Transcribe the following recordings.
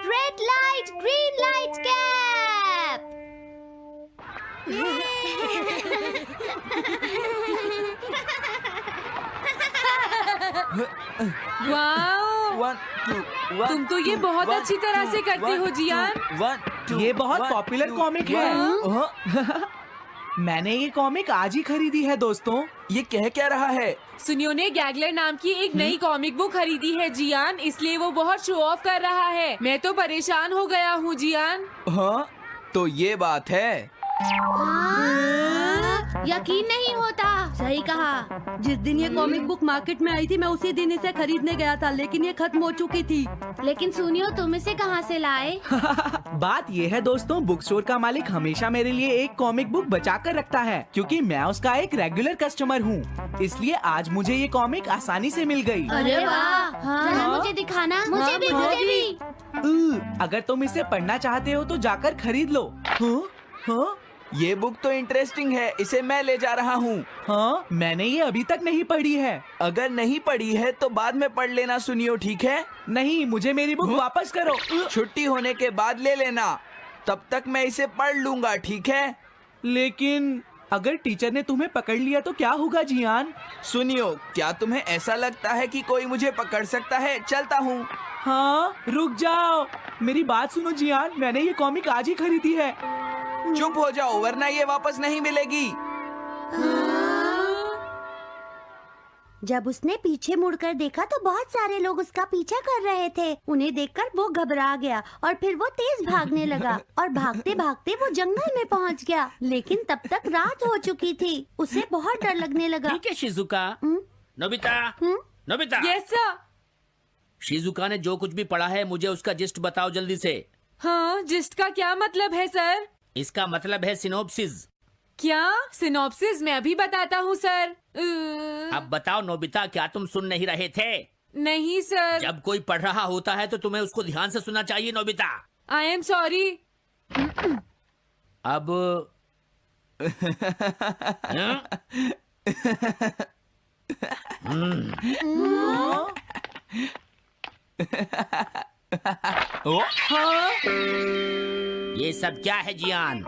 Red light, green light cap. Wow, 1 2 1 तुम तो ये बहुत अच्छी तरह से करते हो जियान। 1 2 ये बहुत पॉपुलर कॉमिक है। मैंने ये कॉमिक आज ही खरीदी है दोस्तों। ये कह क्या रहा है? सुनियो ने गैगलर नाम की एक नई कॉमिक बुक खरीदी है जियान, इसलिए वो बहुत शो ऑफ कर रहा है। मैं तो परेशान हो गया हूँ जियान। हाँ, तो ये बात है। यकीन नहीं होता। सही कहा। जिस दिन ये कॉमिक बुक मार्केट में आई थी, मैं उसी दिन इसे खरीदने गया था, लेकिन ये खत्म हो चुकी थी। लेकिन सुनियो, तुम इसे कहाँ से लाए? बात ये है दोस्तों, बुक स्टोर का मालिक हमेशा मेरे लिए एक कॉमिक बुक बचा कर रखता है, क्योंकि मैं उसका एक रेगुलर कस्टमर हूँ। इसलिए आज मुझे ये कॉमिक आसानी से मिल गई। अरे वाह! जरा मुझे दिखाना। मुझे भी। अगर तुम इसे पढ़ना चाहते हो तो जाकर खरीद लो। हाँ? ये बुक तो इंटरेस्टिंग है, इसे मैं ले जा रहा हूँ। हाँ, मैंने ये अभी तक नहीं पढ़ी है। अगर नहीं पढ़ी है तो बाद में पढ़ लेना सुनियो, ठीक है? नहीं, मुझे मेरी बुक वापस करो। छुट्टी होने के बाद ले लेना, तब तक मैं इसे पढ़ लूंगा, ठीक है? लेकिन अगर टीचर ने तुम्हें पकड़ लिया तो क्या होगा जियान? सुनियो, क्या तुम्हें ऐसा लगता है कि कोई मुझे पकड़ सकता है? चलता हूँ। हाँ, रुक जाओ, मेरी बात सुनो जियान, मैंने ये कॉमिक आज ही खरीदी है। चुप हो जाओ, वरना ये वापस नहीं मिलेगी। जब उसने पीछे मुड़कर देखा तो बहुत सारे लोग उसका पीछा कर रहे थे। उन्हें देखकर वो घबरा गया और फिर वो तेज भागने लगा और भागते भागते वो जंगल में पहुंच गया। लेकिन तब तक रात हो चुकी थी। उसे बहुत डर लगने लगा। ठीक है Shizuka. Nobita, Nobita. Yes sir. Shizuka ने जो कुछ भी पढ़ा है मुझे उसका जिस्ट बताओ जल्दी से। हाँ, जिस्ट का क्या मतलब है सर? इसका मतलब है सिनोप्सिस। क्या? सिनॉप्सिस मैं अभी बताता हूँ सर। अब बताओ नोबिता, क्या तुम सुन नहीं रहे थे? नहीं सर। जब कोई पढ़ रहा होता है तो तुम्हें उसको ध्यान से सुनना चाहिए नोबिता। I am sorry. अब ये सब क्या है जियान?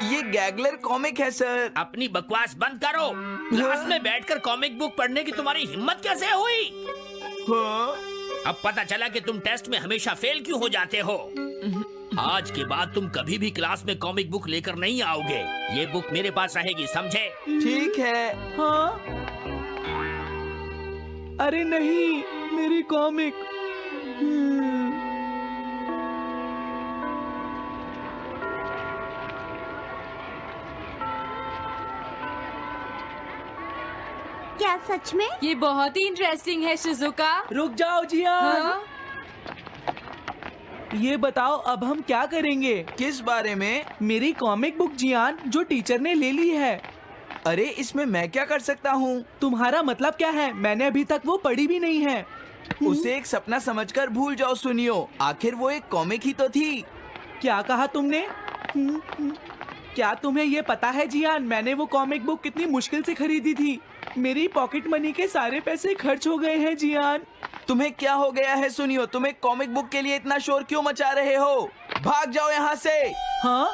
ये गैगलर कॉमिक है सर। अपनी बकवास बंद करो। क्लास में बैठकर कॉमिक बुक पढ़ने की तुम्हारी हिम्मत कैसे हुई? हाँ? अब पता चला कि तुम टेस्ट में हमेशा फेल क्यों हो जाते हो। आज के बाद तुम कभी भी क्लास में कॉमिक बुक लेकर नहीं आओगे। ये बुक मेरे पास रहेगी, समझे? ठीक है। हाँ? अरे नहीं, मेरी कॉमिक। क्या सच में? ये बहुत ही इंटरेस्टिंग है शिजुका। रुक जाओ जियान। हाँ? ये बताओ अब हम क्या करेंगे? किस बारे में? मेरी कॉमिक बुक जियान, जो टीचर ने ले ली है। अरे इसमें मैं क्या कर सकता हूँ? तुम्हारा मतलब क्या है? मैंने अभी तक वो पढ़ी भी नहीं है। उसे एक सपना समझकर भूल जाओ सुनियो, आखिर वो एक कॉमिक ही तो थी। क्या कहा तुमने? क्या तुम्हें ये पता है जियान, मैंने वो कॉमिक बुक कितनी मुश्किल से खरीदी थी। मेरी पॉकेट मनी के सारे पैसे खर्च हो गए हैं जियान। तुम्हें क्या हो गया है सुनियो? तुम एक कॉमिक बुक के लिए इतना शोर क्यों मचा रहे हो? भाग जाओ यहाँ से। हाँ?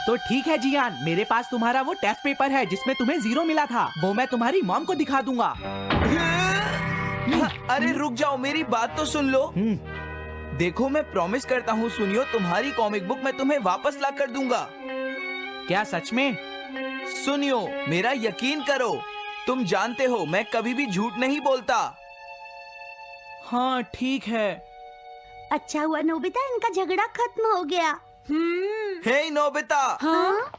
तो ठीक है जियान, मेरे पास तुम्हारा वो टेस्ट पेपर है जिसमें तुम्हें 0 मिला था। वो मैं तुम्हारी मॉम को दिखा दूंगा। अरे रुक जाओ, मेरी बात तो सुन लो। देखो मैं प्रॉमिस करता हूँ सुनियो, तुम्हारी कॉमिक बुक मैं तुम्हें वापस ला कर दूंगा। क्या सच में? सुनियो, मेरा यकीन करो, तुम जानते हो मैं कभी भी झूठ नहीं बोलता। हाँ ठीक है। अच्छा हुआ नोबिता, इनका झगड़ा खत्म हो गया। हे नोबिता। हाँ?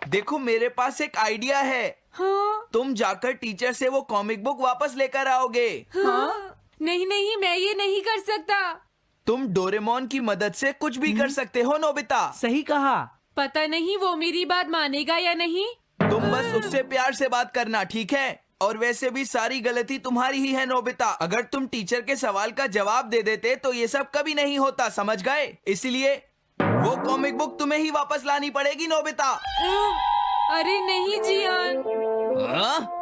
देखो मेरे पास एक आइडिया है। हाँ? तुम जाकर टीचर से वो कॉमिक बुक वापस लेकर आओगे। हाँ? नहीं नहीं, मैं ये नहीं कर सकता। तुम डोरेमोन की मदद से कुछ भी कर सकते हो नोबिता। सही कहा। पता नहीं वो मेरी बात मानेगा या नहीं। तुम बस उससे प्यार से बात करना, ठीक है? और वैसे भी सारी गलती तुम्हारी ही है नोबिता। अगर तुम टीचर के सवाल का जवाब दे देते तो ये सब कभी नहीं होता, समझ गए? इसलिए वो कॉमिक बुक तुम्हें ही वापस लानी पड़ेगी नोबिता। अरे नहीं जियान।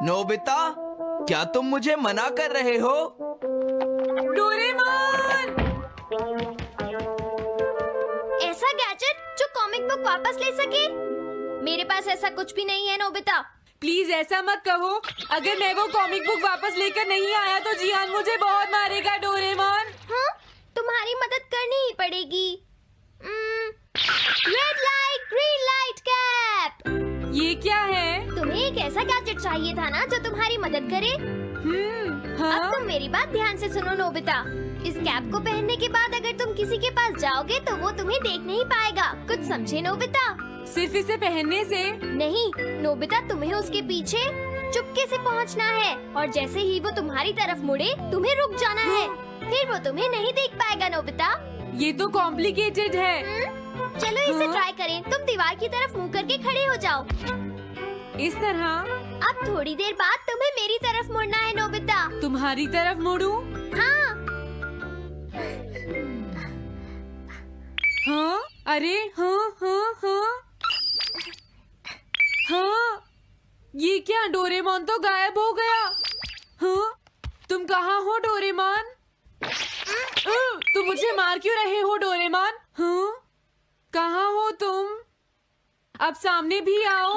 नोबिता, क्या तुम मुझे मना कर रहे हो? डोरेमोन! वापस ले सके? मेरे पास ऐसा कुछ भी नहीं है नोबिता। प्लीज ऐसा मत कहो। अगर मैं वो कॉमिक बुक वापस लेकर नहीं आया तो जियान मुझे बहुत मारेगा डोरेमोन। हाँ, तुम्हारी मदद करनी ही पड़ेगी। Red light green light cap. ये क्या है? तुम्हें एक ऐसा गैजेट चाहिए था ना जो तुम्हारी मदद करे। हाँ? अब तुम मेरी बात ध्यान से सुनो नोबिता। इस कैप को पहनने के बाद अगर तुम किसी के पास जाओगे तो वो तुम्हें देख नहीं पाएगा। कुछ समझे नोबिता? सिर्फ इसे पहनने से? नहीं नोबिता, तुम्हें उसके पीछे चुपके से पहुंचना है और जैसे ही वो तुम्हारी तरफ मुड़े तुम्हें रुक जाना है। फिर वो तुम्हें नहीं देख पाएगा नोबिता। ये तो कॉम्प्लिकेटेड है। चलो इसे ट्राई करें। तुम दीवार की तरफ मुंह करके खड़े हो जाओ। इस तरह? अब थोड़ी देर बाद तुम्हें मेरी तरफ मुड़ना है नोबिता। तुम्हारी तरफ मुड़ूं? हाँ। हाँ? अरे हाँ हाँ हाँ हाँ, ये क्या? डोरेमोन तो गायब हो गया। हाँ? तुम कहाँ हो डोरेमोन? तुम मुझे मार क्यों रहे हो डोरेमोन? हाँ? कहाँ हो तुम? अब सामने भी आओ।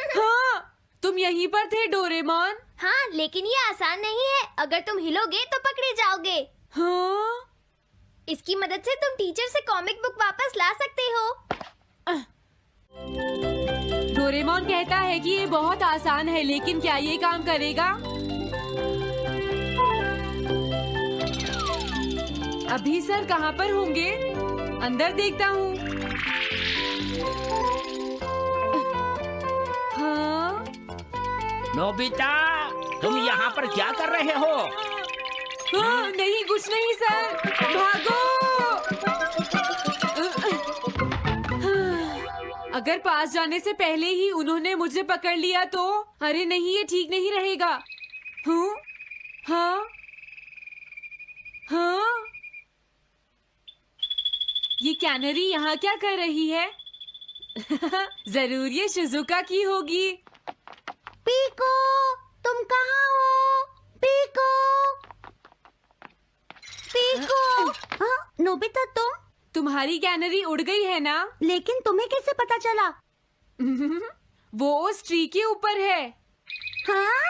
हाँ, तुम यहीं पर थे डोरेमोन। हाँ, लेकिन ये आसान नहीं है। अगर तुम हिलोगे तो पकड़े जाओगे। हाँ? इसकी मदद से तुम टीचर से कॉमिक बुक वापस ला सकते हो। डोरेमोन कहता है कि ये बहुत आसान है, लेकिन क्या ये काम करेगा? अभी सर कहाँ पर होंगे? अंदर देखता हूँ। हाँ? नोबिता, तुम यहाँ पर क्या कर रहे हो? हाँ, नहीं कुछ नहीं सर। भागो! अगर पास जाने से पहले ही उन्होंने मुझे पकड़ लिया तो? अरे नहीं, ये ठीक नहीं रहेगा। हाँ? हाँ? हाँ? ये कैनरी यहाँ क्या कर रही है? जरूर ये शिजुका की होगी। पीको, तुम कहाँ हो? Pico, pico. हाँ, नोबिता तुम? तुम्हारी कैनरी उड़ गई है ना? लेकिन तुम्हें कैसे पता चला? वो उस ट्री के ऊपर है। हाँ?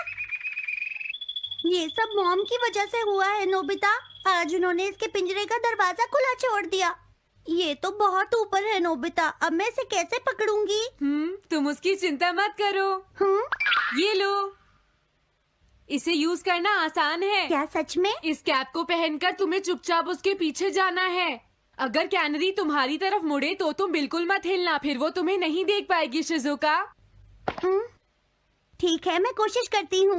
ये सब मॉम की वजह से हुआ है नोबिता। आज उन्होंने इसके पिंजरे का दरवाजा खुला छोड़ दिया। ये तो बहुत ऊपर है नोबिता। अब मैं इसे कैसे पकड़ूंगी? तुम उसकी चिंता मत करो। ये लो, इसे यूज करना आसान है। क्या सच में? इस कैप को पहनकर तुम्हें चुपचाप उसके पीछे जाना है। अगर कैनरी तुम्हारी तरफ मुड़े तो तुम बिल्कुल मत हिलना, फिर वो तुम्हें नहीं देख पाएगी शिजुका। ठीक है, मैं कोशिश करती हूँ।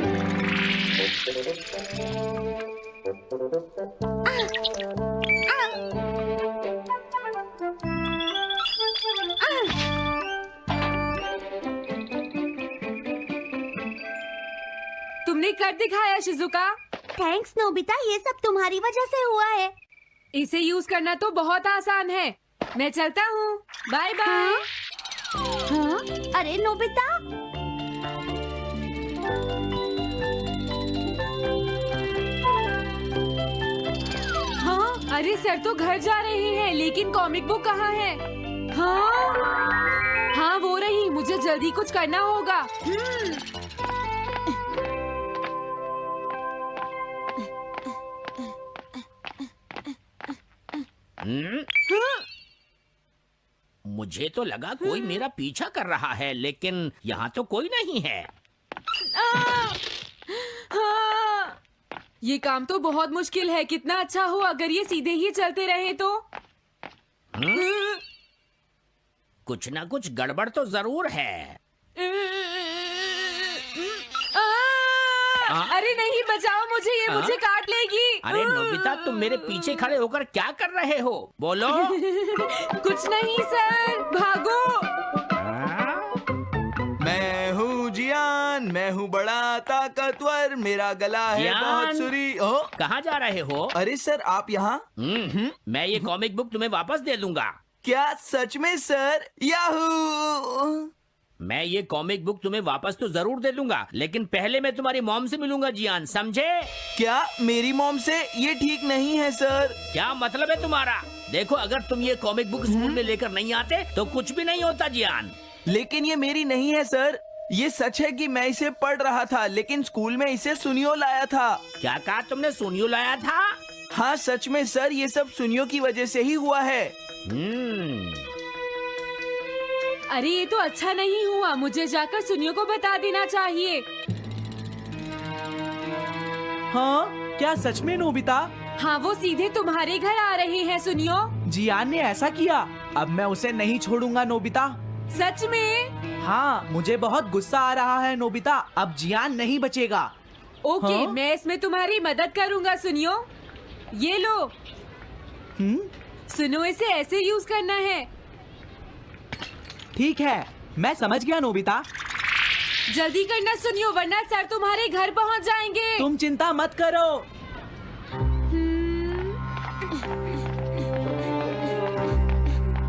तुमने कर दिखाया शिजुका। थैंक्स नोबिता, ये सब तुम्हारी वजह से हुआ है। इसे यूज करना तो बहुत आसान है। मैं चलता हूँ। Bye bye. हाँ? अरे नोबिता, हाँ? अरे सर तो घर जा रहे हैं, लेकिन कॉमिक बुक कहाँ है? हाँ? हाँ वो रही। मुझे जल्दी कुछ करना होगा। मुझे तो लगा कोई मेरा पीछा कर रहा है, लेकिन यहाँ तो कोई नहीं है। हाँ! ये काम तो बहुत मुश्किल है। कितना अच्छा हो अगर ये सीधे ही चलते रहे तो। कुछ ना कुछ गड़बड़ तो जरूर है। अरे नहीं, बचाओ मुझे, ये मुझे काट लेगी। अरे नोबिता, तुम मेरे पीछे खड़े होकर क्या कर रहे हो? बोलो। कुछ नहीं सर, भागो। मैं हूँ जियान, मैं हूँ बड़ा ताकतवर, मेरा गला है जियान? बहुत सुरी। कहाँ जा रहे हो? अरे सर, आप यहाँ? मैं ये कॉमिक बुक तुम्हें वापस दे दूंगा। क्या सच में सर? याहू! मैं ये कॉमिक बुक तुम्हें वापस तो जरूर दे दूंगा, लेकिन पहले मैं तुम्हारी मॉम से मिलूंगा जियान, समझे? क्या मेरी मॉम से? ये ठीक नहीं है सर। क्या मतलब है तुम्हारा? देखो, अगर तुम ये कॉमिक बुक स्कूल में लेकर नहीं आते तो कुछ भी नहीं होता जियान। लेकिन ये मेरी नहीं है सर। ये सच है कि मैं इसे पढ़ रहा था, लेकिन स्कूल में इसे सुनियो लाया था। क्या कहा तुमने? सुनियो लाया था? हाँ सच में सर, ये सब सुनियो की वजह से ही हुआ है। अरे ये तो अच्छा नहीं हुआ, मुझे जाकर सुनियो को बता देना चाहिए। हाँ, क्या सच में नोबिता? हाँ, वो सीधे तुम्हारे घर आ रहे हैं सुनियो। जियान ने ऐसा किया। अब मैं उसे नहीं छोड़ूंगा नोबिता। सच में? हाँ, मुझे बहुत गुस्सा आ रहा है नोबिता। अब जियान नहीं बचेगा। ओके, हाँ? मैं इसमें तुम्हारी मदद करूँगा सुनियो। ये लो। सुनो, इसे ऐसे यूज करना है। ठीक है, मैं समझ गया नोबिता। जल्दी करना सुनियो, वरना सर तुम्हारे घर पहुँच जाएंगे। तुम चिंता मत करो।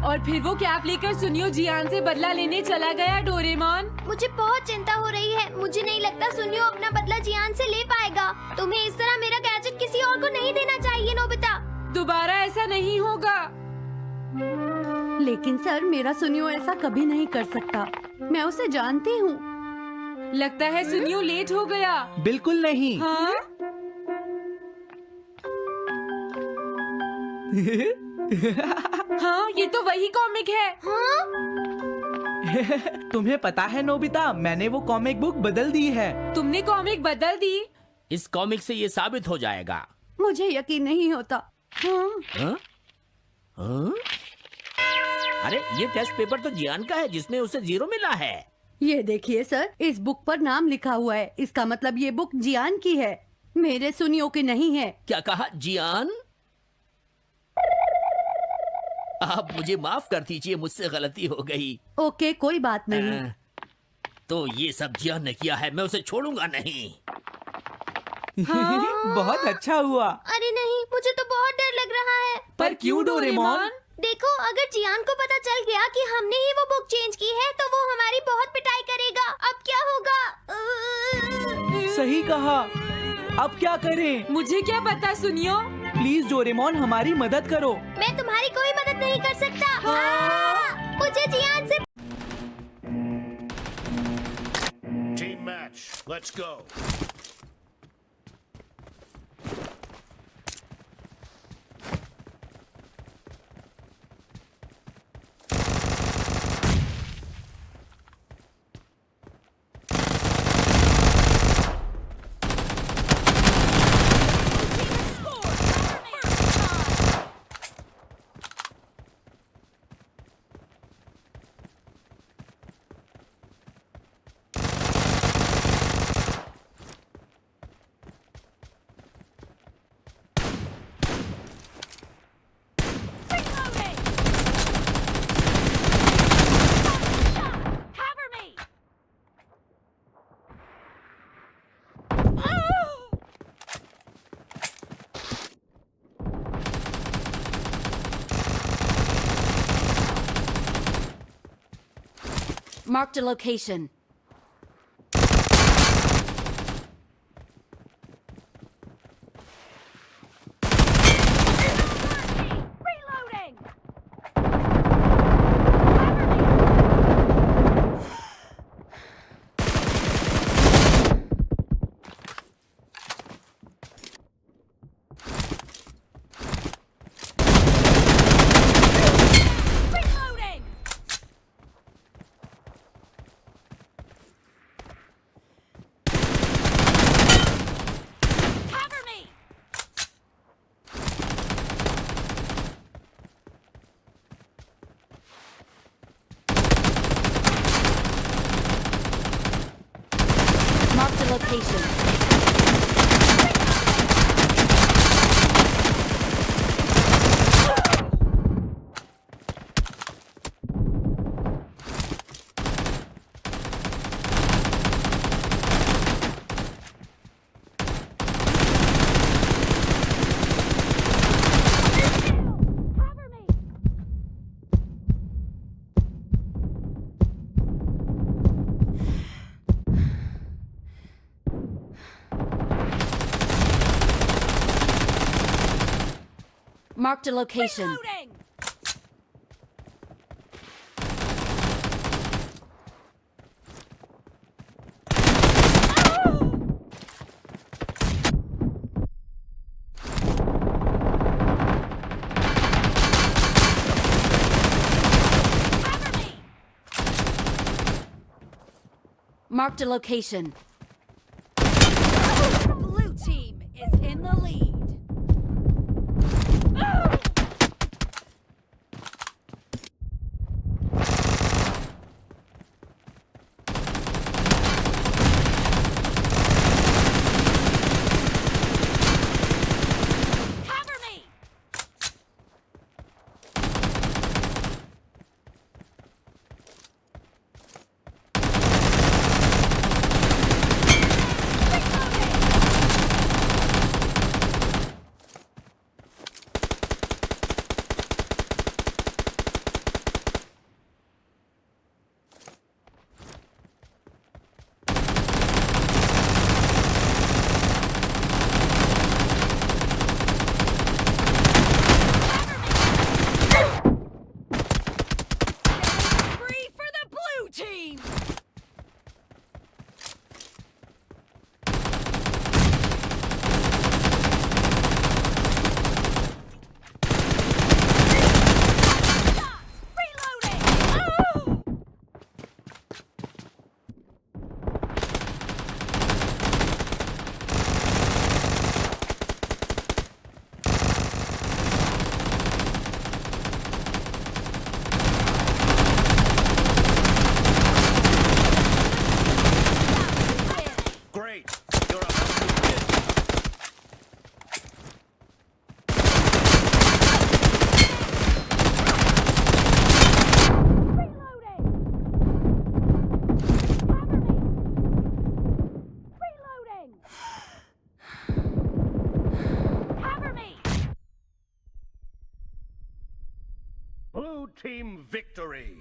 और फिर वो कैप लेकर सुनियो जियान से बदला लेने चला गया। डोरेमोन, मुझे बहुत चिंता हो रही है। मुझे नहीं लगता सुनियो अपना बदला जियान से ले पाएगा। तुम्हें इस तरह मेरा गैजेट किसी और को नहीं देना चाहिए नोबिता। दोबारा ऐसा नहीं होगा। लेकिन सर, मेरा सुनियो ऐसा कभी नहीं कर सकता। मैं उसे जानती हूँ। लगता है सुनियो लेट हो गया। बिल्कुल नहीं। हाँ? हाँ, ये तो वही कॉमिक है। हाँ? तुम्हें पता है नोबिता, मैंने वो कॉमिक बुक बदल दी है। तुमने कॉमिक बदल दी? इस कॉमिक से ये साबित हो जाएगा। मुझे यकीन नहीं होता। हाँ। हाँ? हाँ? अरे, ये टेस्ट पेपर तो जियान का है, जिसमें उसे 0 मिला है। ये देखिए सर, इस बुक पर नाम लिखा हुआ है। इसका मतलब ये बुक जियान की है, मेरे सुनियो की नहीं है। क्या कहा? जियान? आप मुझे माफ कर दीजिए, मुझसे गलती हो गई। ओके, कोई बात नहीं। तो ये सब जियान ने किया है, मैं उसे छोड़ूंगा नहीं। बहुत अच्छा हुआ। अरे नहीं, मुझे तो बहुत डर लग रहा है। पर क्यों डोरेमोन? देखो, अगर जियान को पता चल गया कि हमने ही वो बुक चेंज की है तो वो हमारी बहुत पिटाई करेगा। अब क्या होगा? सही कहा। अब क्या करें? मुझे क्या पता सुनियो। प्लीज डोरेमोन, हमारी मदद करो। मैं तुम्हारी कोई मदद नहीं कर सकता। मुझे जियान से Team match. Let's go. Marked a location. Marked a location. Marked a location. Marked a location. Blue team is in the lead. Cover me! Free for the blue team! Reloading! Great. You're about to win. Cover me! Blue team victory.